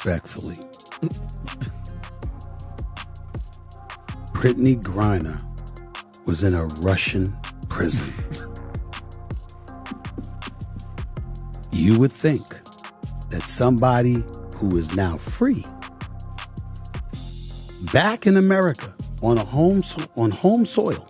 Respectfully, Brittney Griner was in a Russian prison. You would think that somebody who is now free, back in America on home soil,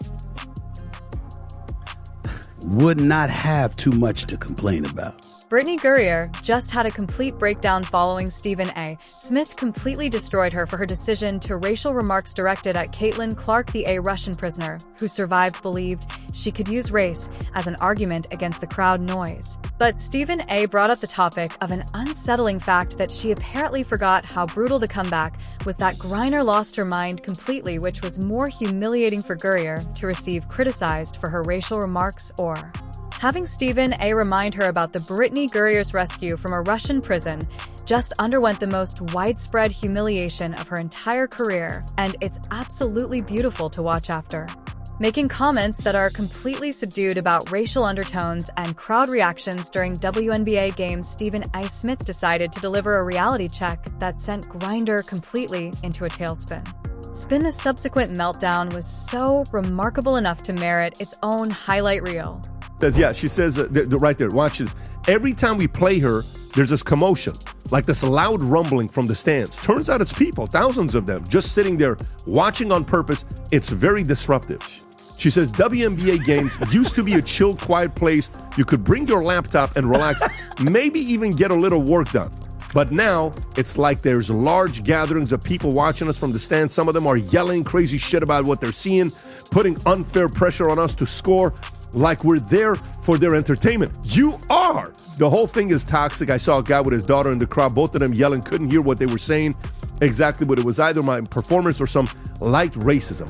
would not have too much to complain about. Britney Griner just had a complete breakdown following Stephen A. Smith completely destroyed her for her decision to racial remarks directed at Caitlin Clark, the Russian prisoner, who survived, believed she could use race as an argument against the crowd noise. But Stephen A. brought up the topic of an unsettling fact that she apparently forgot how brutal the comeback was, that Griner lost her mind completely, which was more humiliating for Griner to receive criticized for her racial remarks or having Stephen A. remind her about the Brittney Griner's rescue from a Russian prison just underwent the most widespread humiliation of her entire career, and it's absolutely beautiful to watch after. Making comments that are completely subdued about racial undertones and crowd reactions during WNBA games, Stephen A. Smith decided to deliver a reality check that sent Griner completely into a tailspin. The subsequent meltdown was so remarkable enough to merit its own highlight reel. Yeah, she says right there, watch this. Every time we play her, there's this commotion, like this loud rumbling from the stands. Turns out it's people, thousands of them, just sitting there watching on purpose. It's very disruptive. She says WNBA games used to be a chill, quiet place. You could bring your laptop and relax, maybe even get a little work done. But now it's like there's large gatherings of people watching us from the stands. Some of them are yelling crazy shit about what they're seeing, putting unfair pressure on us to score, like we're there for their entertainment. You are! The whole thing is toxic. I saw a guy with his daughter in the crowd, both of them yelling, couldn't hear what they were saying exactly, but it was either my performance or some light racism.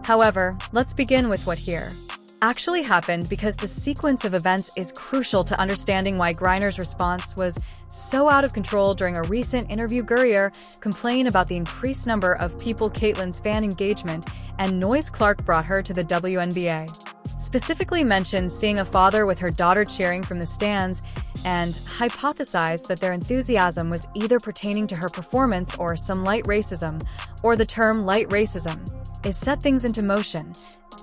However, let's begin with what here actually happened, because the sequence of events is crucial to understanding why Griner's response was so out of control. During a recent interview, Griner complained about the increased number of people, Caitlin's fan engagement, and noise Clark brought her to the WNBA. Specifically mentioned seeing a father with her daughter cheering from the stands, and hypothesized that their enthusiasm was either pertaining to her performance or some light racism, or the term light racism is set things into motion.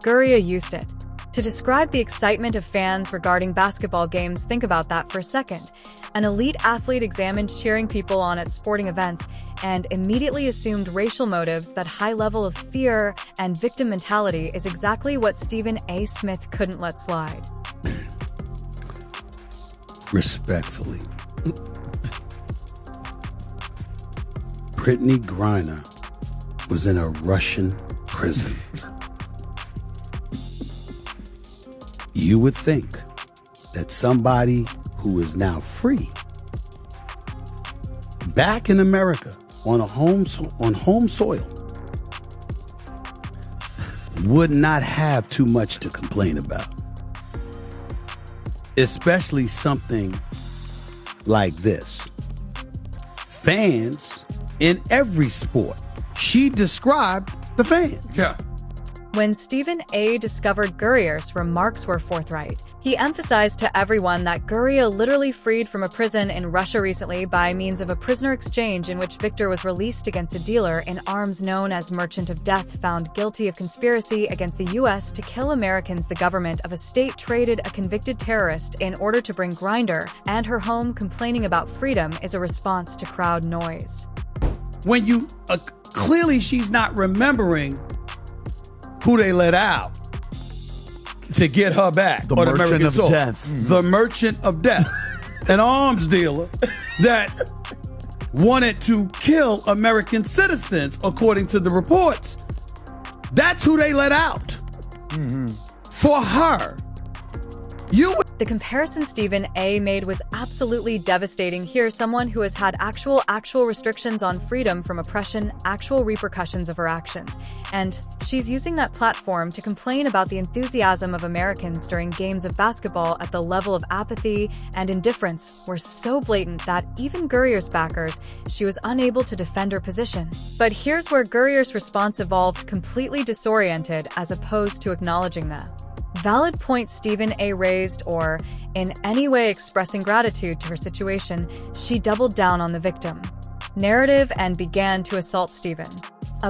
Griner used it to describe the excitement of fans regarding basketball games. Think about that for a second. An elite athlete examined cheering people on at sporting events and immediately assumed racial motives. That high level of fear and victim mentality is exactly what Stephen A. Smith couldn't let slide. Respectfully, Brittney Griner was in a Russian prison. You would think that somebody who is now free, back in America on home soil, would not have too much to complain about. Especially something like this. Fans in every sport. She described the fans. Yeah. When Stephen A. discovered Griner's remarks were forthright, he emphasized to everyone that Griner literally freed from a prison in Russia recently by means of a prisoner exchange in which Victor was released against a dealer in arms known as Merchant of Death, found guilty of conspiracy against the U.S. to kill Americans. The government of a state traded a convicted terrorist in order to bring Griner and her home. Complaining about freedom is a response to crowd noise. When you clearly she's not remembering who they let out to get her back. The Merchant of Death. The Merchant of Death. An arms dealer that wanted to kill American citizens, according to the reports. That's who they let out. For her. The comparison Stephen A. made was absolutely devastating. Here's someone who has had actual restrictions on freedom from oppression, actual repercussions of her actions, and she's using that platform to complain about the enthusiasm of Americans during games of basketball. At the level of apathy and indifference were so blatant that even Griner's backers, she was unable to defend her position. But here's where Griner's response evolved, completely disoriented as opposed to acknowledging the valid point Stephen A. raised or in any way expressing gratitude to her situation. She doubled down on the victim. narrative and began to assault Stephan.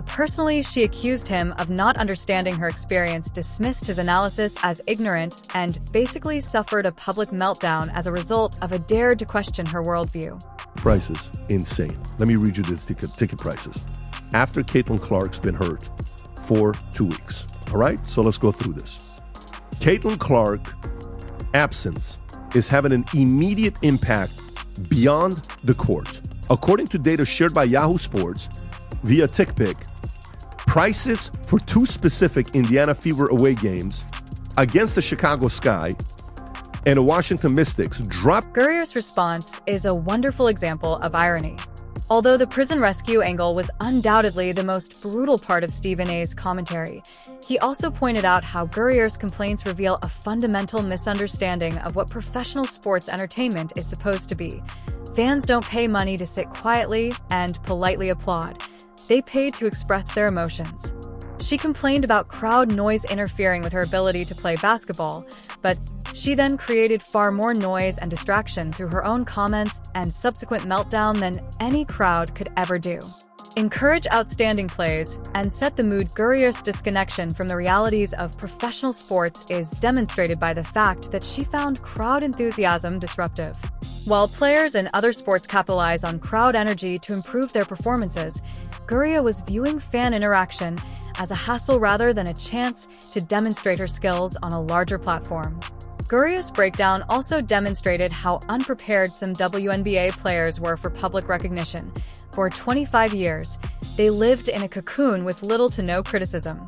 Personally, she accused him of not understanding her experience, dismissed his analysis as ignorant, and basically suffered a public meltdown as a result of a dare to question her worldview. Prices, insane. Let me read you the ticket prices. After Caitlin Clark's been hurt for 2 weeks. All right, so let's go through this. Caitlin Clark absence is having an immediate impact beyond the court. According to data shared by Yahoo Sports via TickPick, prices for 2 specific Indiana Fever away games against the Chicago Sky and the Washington Mystics dropped. Gurrier's response is a wonderful example of irony. Although the prison rescue angle was undoubtedly the most brutal part of Stephen A's commentary, he also pointed out how Gurrier's complaints reveal a fundamental misunderstanding of what professional sports entertainment is supposed to be. Fans don't pay money to sit quietly and politely applaud. They pay to express their emotions. She complained about crowd noise interfering with her ability to play basketball, but she then created far more noise and distraction through her own comments and subsequent meltdown than any crowd could ever do. Encourage outstanding plays and set the mood. Gurrier's disconnection from the realities of professional sports is demonstrated by the fact that she found crowd enthusiasm disruptive. While players in other sports capitalize on crowd energy to improve their performances, Gurrier was viewing fan interaction as a hassle rather than a chance to demonstrate her skills on a larger platform. Gurrier's breakdown also demonstrated how unprepared some WNBA players were for public recognition. For 25 years, they lived in a cocoon with little to no criticism.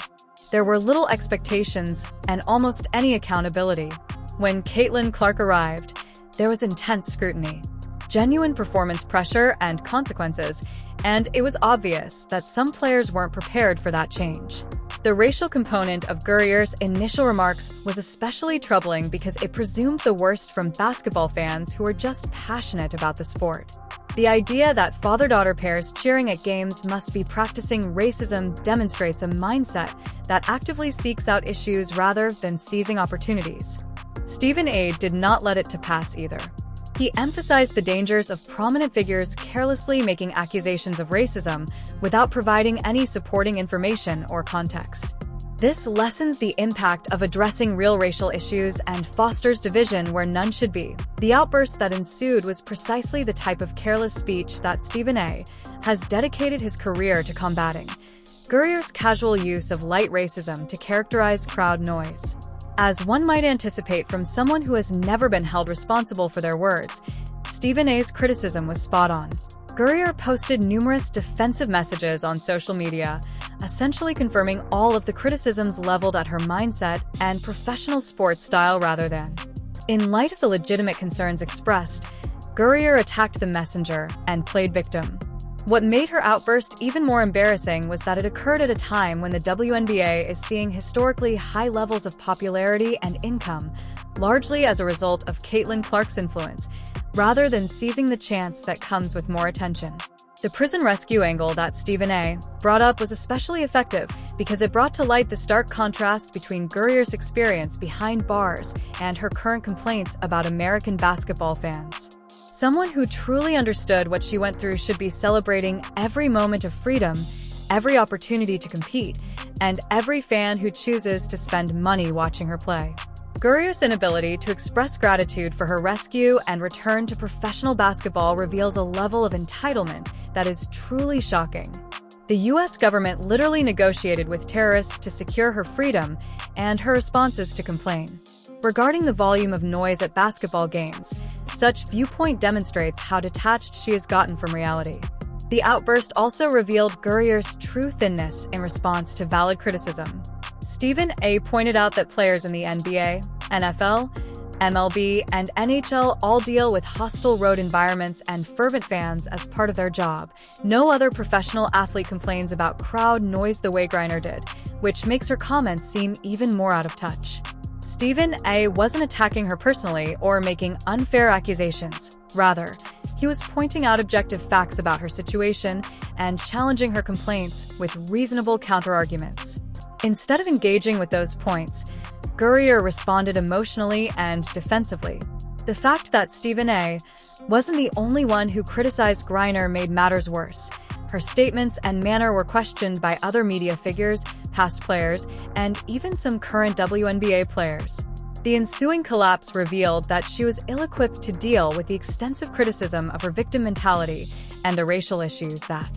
There were little expectations and almost any accountability. When Caitlin Clark arrived, there was intense scrutiny, genuine performance pressure, and consequences, and it was obvious that some players weren't prepared for that change. The racial component of Gurrier's initial remarks was especially troubling because it presumed the worst from basketball fans who were just passionate about the sport. The idea that father-daughter pairs cheering at games must be practicing racism demonstrates a mindset that actively seeks out issues rather than seizing opportunities. Stephen A. did not let it to pass either. He emphasized the dangers of prominent figures carelessly making accusations of racism without providing any supporting information or context. This lessens the impact of addressing real racial issues and fosters division where none should be. The outburst that ensued was precisely the type of careless speech that Stephen A. has dedicated his career to combating. Gurrier's casual use of light racism to characterize crowd noise. As one might anticipate from someone who has never been held responsible for their words, Stephen A.'s criticism was spot on. Gurrier posted numerous defensive messages on social media, essentially confirming all of the criticisms leveled at her mindset and professional sports style rather than. In light of the legitimate concerns expressed, Gurrier attacked the messenger and played victim. What made her outburst even more embarrassing was that it occurred at a time when the WNBA is seeing historically high levels of popularity and income, largely as a result of Caitlin Clark's influence, rather than seizing the chance that comes with more attention. The prison rescue angle that Stephen A. brought up was especially effective because it brought to light the stark contrast between Gurrier's experience behind bars and her current complaints about American basketball fans. Someone who truly understood what she went through should be celebrating every moment of freedom, every opportunity to compete, and every fan who chooses to spend money watching her play. Gurrier's inability to express gratitude for her rescue and return to professional basketball reveals a level of entitlement that is truly shocking. The U.S. government literally negotiated with terrorists to secure her freedom, and her response is to complain. Regarding the volume of noise at basketball games, such viewpoint demonstrates how detached she has gotten from reality. The outburst also revealed Gurrier's true thinness in response to valid criticism. Stephen A. pointed out that players in the NBA, NFL, MLB, and NHL all deal with hostile road environments and fervent fans as part of their job. No other professional athlete complains about crowd noise the way Griner did, which makes her comments seem even more out of touch. Stephen A. wasn't attacking her personally or making unfair accusations. Rather, he was pointing out objective facts about her situation and challenging her complaints with reasonable counterarguments. Instead of engaging with those points, Gurrier responded emotionally and defensively. The fact that Stephen A. wasn't the only one who criticized Griner made matters worse. Her statements and manner were questioned by other media figures, past players, and even some current WNBA players. The ensuing collapse revealed that she was ill-equipped to deal with the extensive criticism of her victim mentality and the racial issues that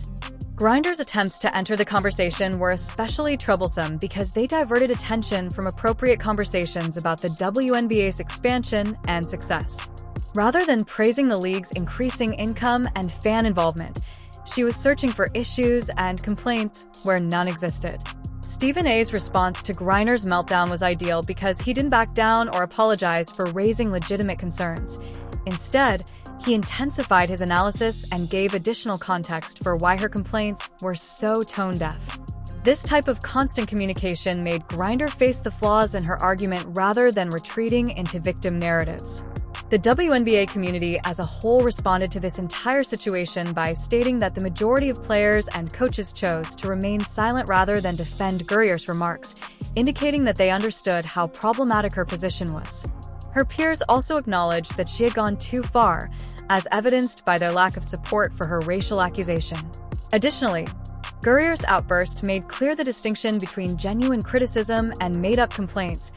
Griner's attempts to enter the conversation were especially troublesome because they diverted attention from appropriate conversations about the WNBA's expansion and success. Rather than praising the league's increasing income and fan involvement, she was searching for issues and complaints where none existed. Stephen A's response to Griner's meltdown was ideal because he didn't back down or apologize for raising legitimate concerns. Instead, he intensified his analysis and gave additional context for why her complaints were so tone-deaf. This type of constant communication made Griner face the flaws in her argument rather than retreating into victim narratives. The WNBA community as a whole responded to this entire situation by stating that the majority of players and coaches chose to remain silent rather than defend Guerrier's remarks, indicating that they understood how problematic her position was. Her peers also acknowledged that she had gone too far, as evidenced by their lack of support for her racial accusation. Additionally, Guerrier's outburst made clear the distinction between genuine criticism and made-up complaints.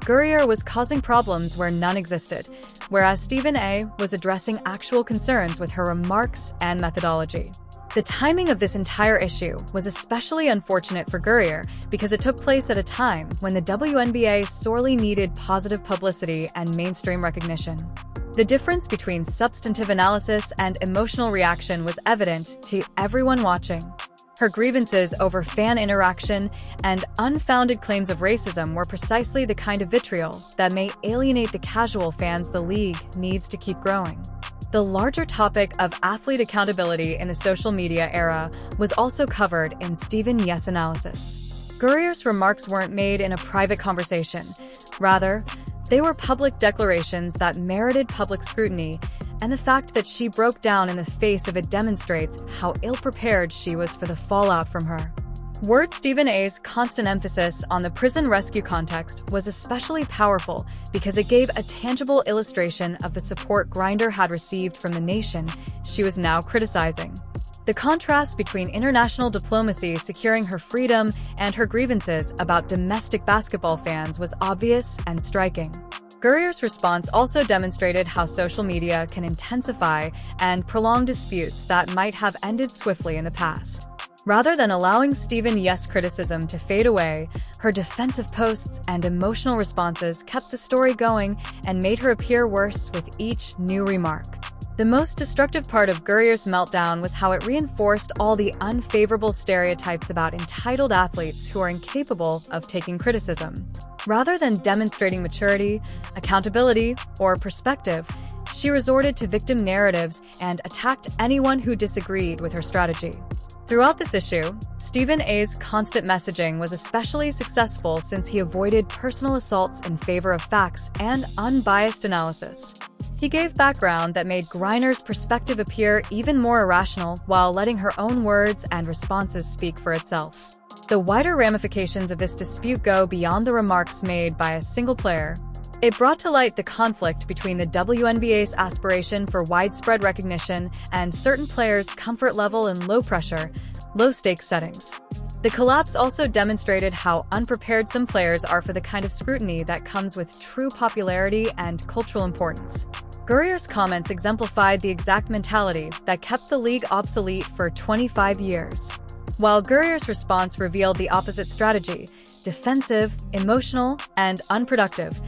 Guerrier was causing problems where none existed, whereas Stephen A was addressing actual concerns with her remarks and methodology. The timing of this entire issue was especially unfortunate for Guerrier because it took place at a time when the WNBA sorely needed positive publicity and mainstream recognition. The difference between substantive analysis and emotional reaction was evident to everyone watching. Her grievances over fan interaction and unfounded claims of racism were precisely the kind of vitriol that may alienate the casual fans the league needs to keep growing. The larger topic of athlete accountability in the social media era was also covered in Stephen A's analysis. Guerrier's remarks weren't made in a private conversation. Rather, they were public declarations that merited public scrutiny, and the fact that she broke down in the face of it demonstrates how ill-prepared she was for the fallout from her. Stephen A's constant emphasis on the prison rescue context was especially powerful because it gave a tangible illustration of the support Griner had received from the nation she was now criticizing. The contrast between international diplomacy securing her freedom and her grievances about domestic basketball fans was obvious and striking. Guerrier's response also demonstrated how social media can intensify and prolong disputes that might have ended swiftly in the past. Rather than allowing Stephen A's criticism to fade away, her defensive posts and emotional responses kept the story going and made her appear worse with each new remark. The most destructive part of Guerrier's meltdown was how it reinforced all the unfavorable stereotypes about entitled athletes who are incapable of taking criticism. Rather than demonstrating maturity, accountability, or perspective, she resorted to victim narratives and attacked anyone who disagreed with her strategy. Throughout this issue, Stephen A's constant messaging was especially successful since he avoided personal assaults in favor of facts and unbiased analysis. He gave background that made Griner's perspective appear even more irrational while letting her own words and responses speak for itself. The wider ramifications of this dispute go beyond the remarks made by a single player. It brought to light the conflict between the WNBA's aspiration for widespread recognition and certain players' comfort level in low-pressure, low-stakes settings. The collapse also demonstrated how unprepared some players are for the kind of scrutiny that comes with true popularity and cultural importance. Guerrier's comments exemplified the exact mentality that kept the league obsolete for 25 years. While Guerrier's response revealed the opposite strategy, defensive, emotional, and unproductive,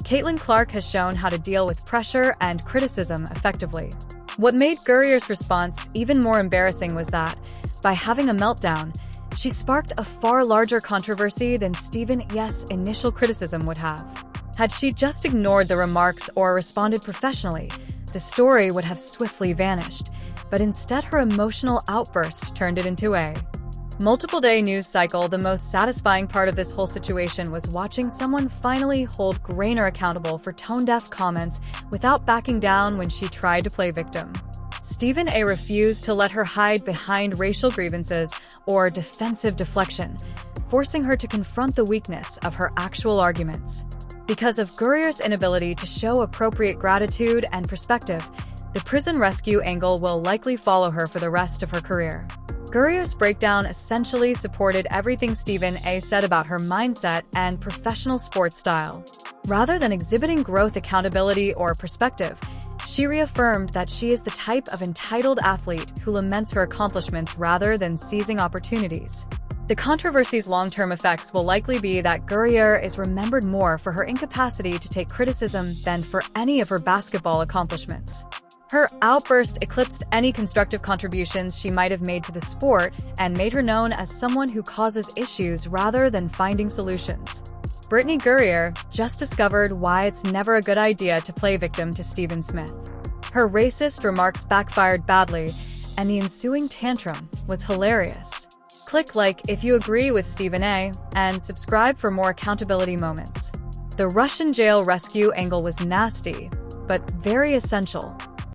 Caitlin Clark has shown how to deal with pressure and criticism effectively. What made Guerrier's response even more embarrassing was that, by having a meltdown, she sparked a far larger controversy than Stephen A's initial criticism would have. Had she just ignored the remarks or responded professionally, the story would have swiftly vanished, but instead her emotional outburst turned it into a multiple-day news cycle. The most satisfying part of this whole situation was watching someone finally hold Griner accountable for tone-deaf comments without backing down when she tried to play victim. Stephen A refused to let her hide behind racial grievances or defensive deflection, forcing her to confront the weakness of her actual arguments. Because of Guerrier's inability to show appropriate gratitude and perspective, The prison rescue angle will likely follow her for the rest of her career. Griner's breakdown essentially supported everything Stephen A. said about her mindset and professional sports style. Rather than exhibiting growth, accountability, or perspective, she reaffirmed that she is the type of entitled athlete who laments her accomplishments rather than seizing opportunities. The controversy's long-term effects will likely be that Griner is remembered more for her incapacity to take criticism than for any of her basketball accomplishments. Her outburst eclipsed any constructive contributions she might have made to the sport and made her known as someone who causes issues rather than finding solutions. Brittney Griner just discovered why it's never a good idea to play victim to Stephen Smith. Her racist remarks backfired badly, and the ensuing tantrum was hilarious. Click like if you agree with Stephen A. and subscribe for more accountability moments. The Russian jail rescue angle was nasty, but very essential.